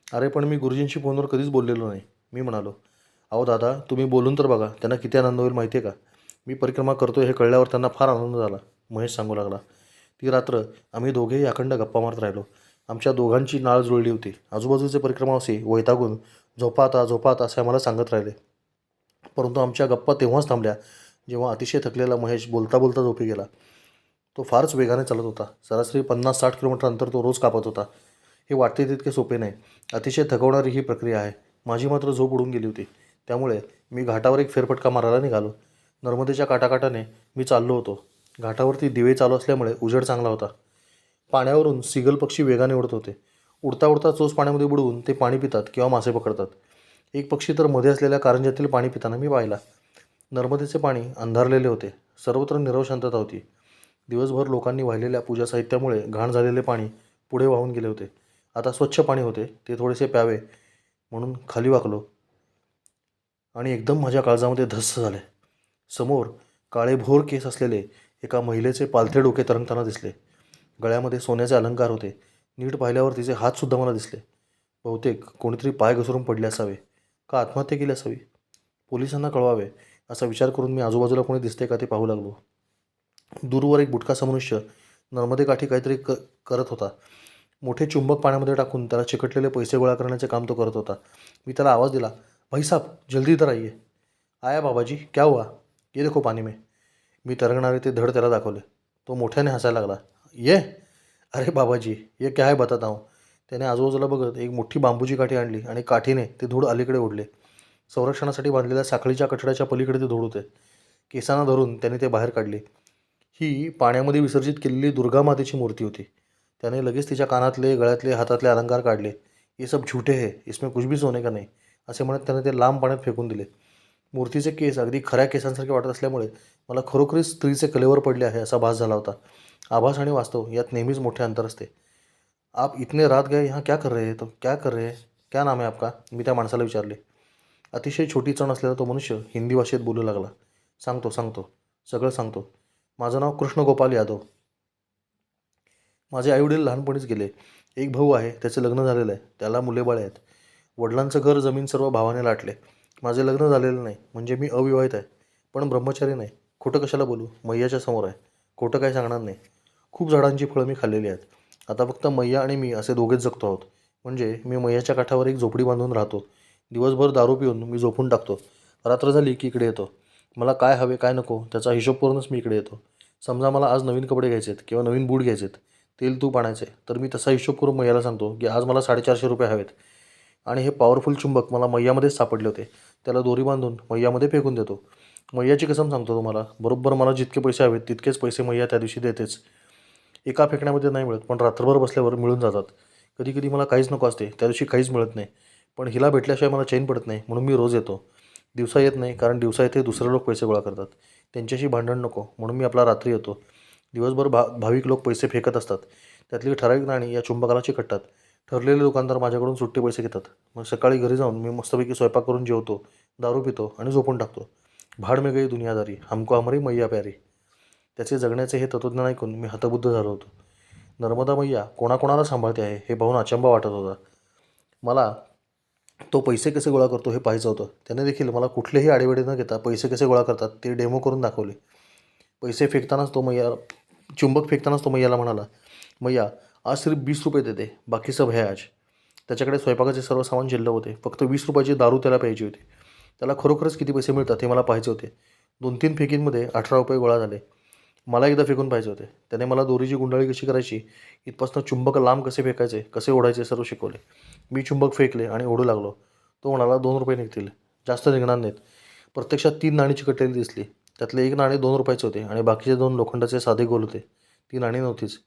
अरे, पण मी गुरुजींशी फोनवर कधीच बोललेलो नाही, मी म्हणालो. अहो दादा, तुम्ही बोलून तर बघा, त्यांना किती आनंद होईल माहिती आहे का? मी परिक्रमा करतोय हे कळल्यावर त्यांना फार आनंद झाला, महेश सांगू लागला. ती रात्र आम्ही दोघेही अखंड गप्पा मारत राहिलो. आमच्या दोघांची नाळ जुळली होती. आजूबाजूचे परिक्रमावासी वैतागून झोपा आता असे आम्हाला सांगत राहिले. परंतु आमच्या गप्पा तेव्हाच थांबल्या जेव्हा अतिशय थकलेला महेश बोलता बोलता झोपी गेला. तो फारच वेगाने चालत होता. सरासरी 50-60 किलोमीटर अंतर तो रोज कापत होता. हे वाटते तितके सोपे नाही. अतिशय थकवणारी ही प्रक्रिया आहे. माझी मात्र झोप उडून गेली होती. त्यामुळे मी घाटावर एक फेरफटका मारायला निघालो. नर्मदेच्या काठाकाठाने मी चाललो होतो. घाटावरती दिवे चालू असल्यामुळे उजेड चांगला होता. पाण्यावरून सिगल पक्षी वेगाने उडत होते. उडता उडता चोच पाण्यामध्ये बुडवून ते पाणी पितात किंवा मासे पकडतात. एक पक्षी तर मध्ये असलेल्या कारंज्यातील पाणी पिताना मी पाहिला. नर्मदेचे पाणी अंधारलेले होते. सर्वत्र नीरव शांतता होती. दिवसभर लोकांनी वाहिलेल्या पूजा साहित्यामुळे घाण झालेले पाणी पुढे वाहून गेले होते. आता स्वच्छ पाणी होते. ते थोडेसे प्यावे म्हणून खाली वाकलो आणि एकदम माझ्या काळजामध्ये धस्स झाले. समोर काळेभोर केस असलेले एका महिलेचे पालथे डोके तरंगताना दिसले. गळ्यामध्ये सोन्याचे अलंकार होते. नीट पाहिल्यावर तिचे हातसुद्धा मला दिसले. बहुतेक कोणीतरी पाय घसरून पडले असावे का आत्महत्या केली असावी. पोलिसांना कळवावे असा विचार करून मी आजूबाजूला कोणी दिसते का ते पाहू लागलो. दूरवर एक बुटकासा मनुष्य नर्मदेकाठी काहीतरी करत होता. मोठे चुंबक पाण्यामध्ये टाकून त्याला चिकटलेले पैसे गोळा करण्याचे काम तो करत होता. मी त्याला आवाज दिला, भाई साहब जल्दी इधर आइए. आया बाबाजी, क्या हुआ? ये देखो पाणी में. मी तरंगणारे ते धड त्याला दाखवले. तो मोठ्याने हसायला लागला. ये, अरे बाबाजी, ये क्या है बताता हूँ. त्याने आजूबाजूला बघत एक मोठी बांबूची काठी आणली आणि काठीने ते धूळ अलीकडे ओढले. संरक्षणासाठी बांधलेल्या साखळीच्या कठड्याच्या पलीकडे ते धूळ होते. केसांना धरून त्याने ते बाहेर काढले. ही पाण्यामध्ये विसर्जित केलेली दुर्गा मातेची मूर्ती होती. त्याने लगेच तिच्या कानातले, गळ्यातले, हातातले अलंकार काढले. ये सब झूठे है, इसमें कुछ भी सोने का नहीं, असे म्हणत त्याने ते लांब पाण्यात फेकून दिले. मूर्तीचे केस अगदी खऱ्या केसांसारखे वाटत असल्यामुळे मला खरोखरीच स्त्रीचे कलेवर पडले आहे असा भास झाला होता. आभास आणि वास्तव यात नेहमीच मोठे अंतर असते. आप इतने रात गए यहाँ क्या कर रहे हैं? तो क्या कर रहे हैं? क्या नाम आहे आपका? मी त्या माणसाला विचारले. अतिशय छोटी चण असलेला तो मनुष्य हिंदी भाषेत बोलू लागला. सांगतो सांगतो सगळं सांगतो. माझं नाव कृष्णगोपाल यादव. माझे आईवडील लहानपणीच गेले. एक भाऊ आहे, त्याचे लग्न झालेलं आहे, त्याला मुलेबाळे आहेत. वडिलांचं घर जमीन सर्व भावाने लाटले. माझे लग्न झालेलं नाही, म्हणजे मी अविवाहित आहे, पण ब्रह्मचारी नाही. खोटं कशाला बोलू? मैयाच्या समोर आहे, खोटं काही सांगणार नाही. खूप झाडांची फळं मी खाल्लेली आहेत. आता फक्त मैया आणि मी असे दोघेच जगतो आहोत. म्हणजे मी मैयाच्या काठावर एक झोपडी बांधून राहतो. दिवसभर दारू पिऊन मी झोपून टाकतो. रात्र झाली की इकडे येतो. मला काय हवे काय नको त्याचा हिशोब करूनच मी इकडे येतो. समजा मला आज नवीन कपडे घ्यायचे आहेत किंवा नवीन बूट घ्यायचे आहेत, तेल तूप आणायचे, तर मी तसा हिशोब करून मैयाला सांगतो की आज मला 450 हवेत. आणि हे पॉवरफुल चुंबक मला मैयामध्येच सापडले होते. त्याला दोरी बांधून मैयामध्ये फेकून देतो. मैयाची कसम सांगतो तुम्हाला, बरोबर मला जितके पैसे हवेत तितकेच पैसे मैया त्या दिवशी देतेच. एका फेकण्यामध्ये नाही मिळत, पण रात्रभर बसल्यावर मिळून जातात. कधी कधी मला काहीच नको असते, त्या दिवशी काहीच मिळत नाही, पण हिला भेटल्याशिवाय मला चैन पडत नाही, म्हणून मी रोज येतो. दिवसा येत नाही, कारण दिवसा येथे दुसरे लोक पैसे गोळा करतात. त्यांच्याशी भांडण नको म्हणून मी आपला रात्री येतो. दिवसभर भाविक लोक पैसे फेकत असतात. त्यातली ठराविक नाणी या चुंबकाला चिकटतात. ठरलेले दुकानदार माझ्याकडून सुट्टे पैसे घेतात. मग सकाळी घरी जाऊन मी मस्तपैकी स्वयंपाक करून जेवतो, दारू पितो आणि झोपून टाकतो. भाड में गई दुनियादारी, हमको हमारी मैया प्यारी. त्याचे जगण्याचे हे तत्त्वज्ञान ऐकून मी हतबुद्ध झालो होतो. नर्मदा मैया कोणाकोणाला सांभाळते आहे हे पाहून अचंबा वाटत होता. मला तो पैसे कसे गोळा करतो हे पाहायचं होतं. त्याने देखील मला कुठलेही आडेवेडे न घेता पैसे कसे गोळा करतात ते डेमो करून दाखवले. पैसे फेकतानाच तो मैया चुंबक फेकतानाच तो मैयाला म्हणाला, मैया आज सिर्फ 20 रुपये देते, बाकी सब है आज. त्याच्याकडे स्वयंपाकाचे सर्व सामान शिल्लक होते. फक्त 20 रुपयाची दारू त्याला प्यायची होती. त्याला खरोखरच किती पैसे मिळतात हे मला पाहायचे होते. 2-3 फेकींमध्ये 18 रुपये गोळा झाले. मला एकदा फेकून पाहिजे होते. त्याने मला दोरीची गुंडाळी कशी करायची, इथपासून चुंबक लांब कसे फेकायचे, कसे ओढायचे सर्व शिकवले. मी चुंबक फेकले आणि ओढू लागलो. तो म्हणाला 2 रुपये निघतील, जास्त निघणार नाहीत. प्रत्यक्षात 3 नाणी चिकटलेली दिसली. त्यातले एक नाणे 2 रुपयाचे होते आणि बाकीचे 2 लोखंडाचे साधे गोल होते. ती नाणी नव्हतीच.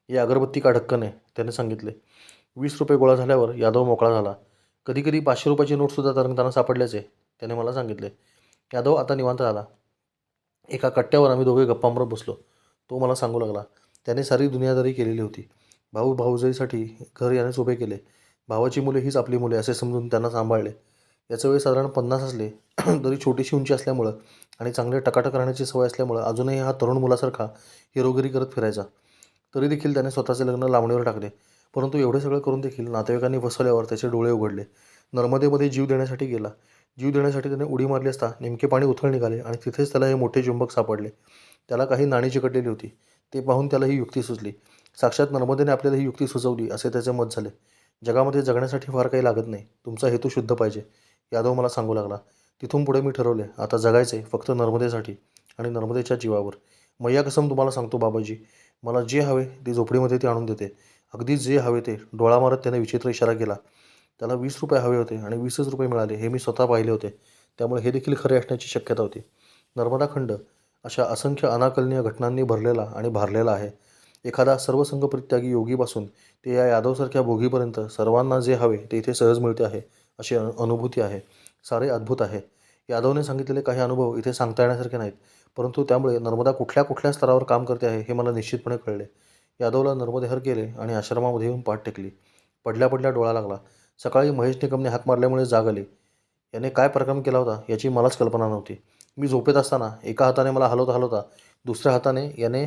ही अगरबत्ती का ढक्कन आहे, त्याने सांगितले. 20 रुपये गोळा झाल्यावर यादव मोकळा झाला. कधीकधी 500 रुपयाची नोटसुद्धा तरंगताना सापडल्याचे त्याने मला सांगितले. यादव आता निवांत झाला. एका कट्ट्यावर आम्ही दोघे गप्पा मारत बसलो. तो मला सांगू लागला. त्याने सारी दुनियादारी केलेली होती. भाऊ भाऊजाईसाठी घर यानेच उभे केले. भावाची मुले हीच आपली मुले असे समजून त्यांना सांभाळले. याचं वय साधारण 50 असले तरी छोटीशी उंची असल्यामुळं आणि चांगले टकाटक राहण्याची सवय असल्यामुळं अजूनही हा तरुण मुलासारखा हिरोगिरी करत फिरायचा. तरी देखील त्याने स्वतःचे लग्न लांबणीवर टाकले. परंतु एवढे सगळं करून देखील नातेवाईकांनी फसवल्यावर त्याचे डोळे उघडले. नर्मदेमध्ये जीव देण्यासाठी गेला. जीव देण्यासाठी त्याने उडी मारली असता नेमके पाणी उथळ निघाले आणि तिथेच त्याला हे मोठे चुंबक सापडले. त्याला काही नाणी चिकटलेली होती. ते पाहून त्याला ही युक्ती सुचली. साक्षात नर्मदेने आपल्याला ही युक्ती सुचवली असे त्याचे मत झाले. जगामध्ये जगण्यासाठी फार काही लागत नाही, तुमचा हेतू शुद्ध पाहिजे, यादव मला सांगू लागला. तिथून पुढे मी ठरवले, आता जगायचे फक्त नर्मदेसाठी आणि नर्मदेच्या जीवावर. मैया कसम तुम्हाला सांगतो बाबाजी, मला जे हवे ते झोपडीमध्ये ती आणून देते. अगदी जे हवे ते. डोळा मारत त्याने विचित्र इशारा केला. त्याला 20 रुपये हवे होते आणि 20च रुपये मिळाले हे मी स्वतः पाहिले होते. त्यामुळे हे देखील खरे असण्याची शक्यता होती. नर्मदा खंड अशा असंख्य अनाकलनीय घटनांनी भरलेला आणि भारलेला आहे. एखादा सर्वसंग परित्यागी योगीपासून ते या यादवसारख्या भोगीपर्यंत सर्वांना जे हवे ते इथे सहज मिळते आहे अशी अनुभूती आहे. सारे अद्भुत आहे. यादवने सांगितलेले काही अनुभव इथे सांगता येण्यासारखे नाहीत, परंतु त्यामुळे नर्मदा कुठल्या कुठल्या स्तरावर काम करते आहे हे मला निश्चितपणे कळले. यादवला नर्मदेहर केले आणि आश्रमामध्ये येऊन पाठ टेकली. पडल्या पडल्या डोळा लागला. सकाळी महेश निकमने हाक मारल्यामुळे जाग आली. याने काय पराक्रम केला होता याची मलाच कल्पना नव्हती. मी झोपेत असताना एका हाताने मला हलवता हलवता दुसऱ्या हाताने याने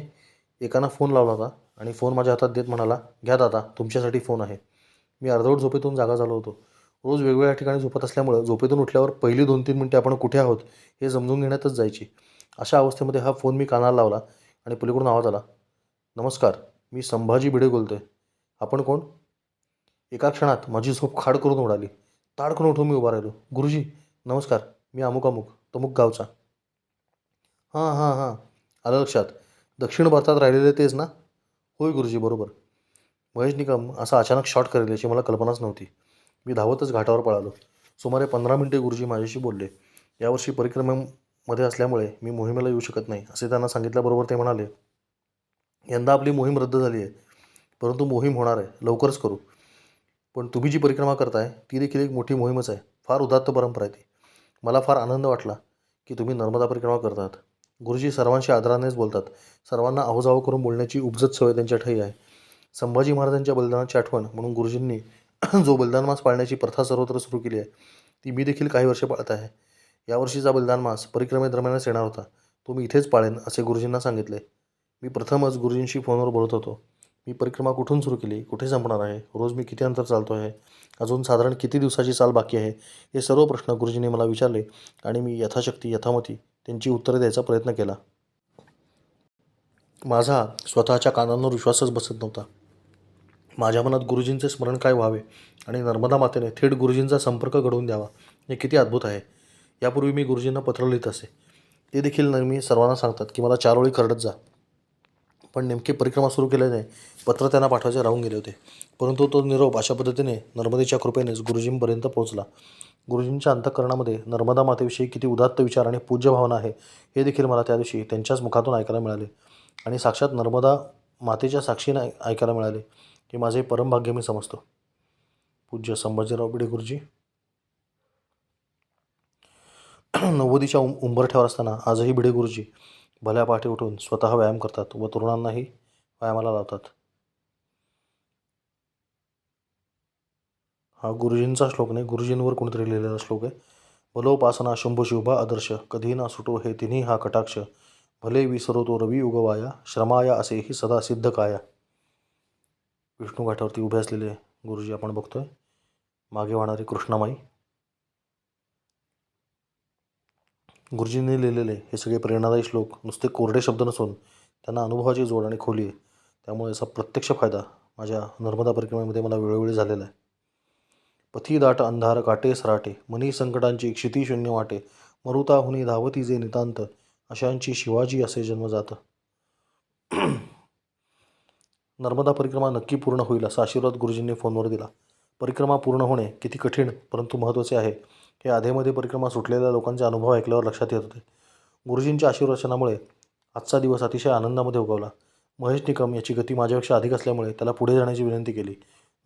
एकानं फोन लावला होता आणि फोन माझ्या हातात देत म्हणाला, घ्या दादा, तुमच्यासाठी फोन आहे. मी अर्धवट झोपेतून जागा झालो होतो. रोज वेगवेगळ्या ठिकाणी झोपत असल्यामुळं झोपेतून उठल्यावर पहिली 2-3 मिनिटे आपण कुठे आहोत हे समजून घेण्यातच जायची. अशा अवस्थेमध्ये हा फोन मी कानाला लावला आणि पलीकडून आवाज आला, नमस्कार, मी संभाजी भिडे बोलतोय. आपण कोण? एका क्षणात माझी झोप खाड करून उडाली. ताडकन उठून मी उभा राहिलो. गुरुजी नमस्कार, मी अमुक अमुक तमुक गावचा. हां हां हां, आलं लक्षात. दक्षिण भारतात राहिलेले तेच ना? होय गुरुजी, बरोबर. महेश निकम असा अचानक शॉट करेल याची मला कल्पनाच नव्हती. मी धावतच घाटावर पळालो. सुमारे 15 मिनिटे गुरुजी माझ्याशी बोलले. यावर्षी परिक्रमेमध्ये असल्यामुळे मी मोहिमेला येऊ शकत नाही असे त्यांना सांगितल्याबरोबर ते म्हणाले, यंदा आपली मोहीम रद्द झाली आहे, परंतु मोहीम होणार आहे, लवकरच करू. पण तुम्ही जी परिक्रमा करताय ती देखील एक मोठी मोहीमच आहे. फार उदात्त परंपरा आहे ती. मला फार आनंद वाटला की तुम्ही नर्मदा परिक्रमा करतात. गुरुजी सर्वांशी आदरानेच बोलतात. सर्वांना आहोजावो करून बोलण्याची उपजत सवय त्यांच्या ठायी आहे. संभाजी महाराजांच्या बलिदानाची आठवण म्हणून गुरुजींनी जो बलिदान मास पाळण्याची प्रथा सर्वत्र सुरू केली आहे ती मी देखील काही वर्षे पाळत आहे. यावर्षीचा बलिदान मास परिक्रमेदरम्यानच येणार होता. तो मी इथेच पाळेन असे गुरुजींना सांगितले. मी प्रथमच गुरुजींशी फोनवर बोलत होतो. मी परिक्रमा कुठून सुरू केली, कुठे संपणार आहे, रोज मी किती अंतर चालतो आहे, अजून साधारण किती दिवसाची चाल बाकी आहे, हे सर्व प्रश्न गुरुजींनी मला विचारले आणि मी यथाशक्ती यथामती त्यांची उत्तरे द्यायचा प्रयत्न केला. माझा स्वतःच्या कानांवर विश्वासच बसत नव्हता. माझ्या मनात गुरुजींचे स्मरण काय व्हावे आणि नर्मदा मातेने थेट गुरुजींचा संपर्क घडवून द्यावा हे किती अद्भुत आहे. यापूर्वी मी गुरुजींना पत्र लिहित असे. ते देखील नेहमी सर्वांना सांगतात की मला 4 ओळी करडत जा. पण नेमके परिक्रमा सुरू केल्याने पत्र त्यांना पाठवायचे राहून गेले होते. परंतु तो निरोप अशा पद्धतीने नर्मदेच्या कृपेनेच गुरुजींपर्यंत पोहोचला. गुरुजींच्या अंतःकरणामध्ये नर्मदा मातेविषयी किती उदात्त विचार आणि पूज्य भावना आहे हे देखील मला त्या दिवशी त्यांच्याच मुखातून ऐकायला मिळाले आणि साक्षात नर्मदा मातेच्या साक्षीने ऐकायला मिळाले. हे माझे परमभाग्य मी समजतो. पूज्य संभाजीराव भिडे गुरुजी. 90च्या उंबरठ्यावर असताना आजही भिडे गुरुजी भल्या पहाटे उठून स्वतः व्यायाम करतात व तरुणांनाही व्यायामाला लावतात. हा गुरुजींचा श्लोक नाही, गुरुजींवर कोणीतरी लिहिलेला श्लोक आहे. भलोपासना शंभू शिवभा आदर्श, कधी ना सुटो हे तिन्ही हा कटाक्ष, भले विसरो तो रवी उगवाया, श्रमाया असेही सदा सिद्ध काया. विष्णू घाटावरती उभे असलेले गुरुजी आपण बघतोय. मागे वाहणारी कृष्णामाई. गुरुजींनी लिहिलेले हे सगळे प्रेरणादायी श्लोक नुसते कोरडे शब्द नसून त्यांना अनुभवाची जोड आणि खोली आहे. त्यामुळे याचा प्रत्यक्ष फायदा माझ्या नर्मदा परिक्रमेमध्ये मला वेळोवेळी झालेला आहे. पथी दाट अंधार काटे सराटे, मनी संकटांची क्षिती शून्य वाटे, मरुताहुनी धावती जे नितांत, अशांची शिवाजी असे जन्मजात. नर्मदा परिक्रमा नक्की पूर्ण होईल असा आशीर्वाद गुरुजींनी फोनवर दिला. परिक्रमा पूर्ण होणे किती कठीण परंतु महत्त्वाचे आहे हे आधेमध्ये परिक्रमा सुटलेल्या लोकांचे अनुभव ऐकल्यावर लक्षात येत होते. गुरुजींच्या आशीर्वचनामुळे आजचा दिवस अतिशय आनंदामध्ये उगवला. महेश निकम याची गती माझ्यापेक्षा अधिक असल्यामुळे त्याला पुढे जाण्याची विनंती केली.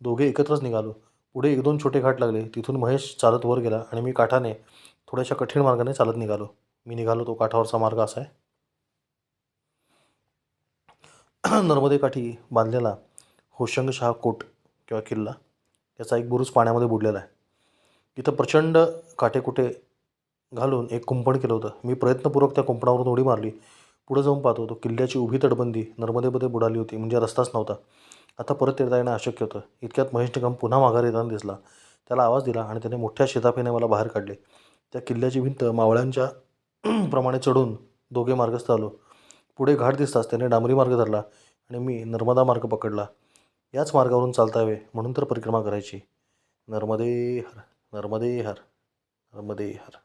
दोघे एकत्रच निघालो. पुढे 1-2 छोटे घाट लागले. तिथून महेश चालत वर गेला आणि मी काठाने थोड्याशा कठीण मार्गाने चालत निघालो. तो काठावरचा मार्ग असा आहे. नर्मदेकाठी बांधलेला होशंगशाह कोट किंवा किल्ला याचा एक बुरुज पाण्यामध्ये बुडलेला आहे. इथं प्रचंड काटेकुटे घालून एक कुंपण केलं होतं. मी प्रयत्नपूर्वक त्या कुंपणावरून उडी मारली. पुढे जाऊन पाहतो तो किल्ल्याची उभी तटबंदी नर्मदेमध्ये बुडाली होती. म्हणजे रस्ताच नव्हता. आता परत येता येणं अशक्य होतं. इतक्यात महेश निकम पुन्हा माघारी येताना दिसला. त्याला आवाज दिला आणि त्याने मोठ्या शिताफीने मला बाहेर काढले. त्या किल्ल्याची भिंत मावळ्यांच्या प्रमाणे चढून दोघे मार्गस्थ आलो. पुढे घाट दिसताच त्याने डांबरी मार्ग धरला आणि मी नर्मदा मार्ग पकडला. याच मार्गावरून चालता यावे म्हणून तर परिक्रमा करायची. नर्मदे हर, नर्मदे हर, नर्मदे हर.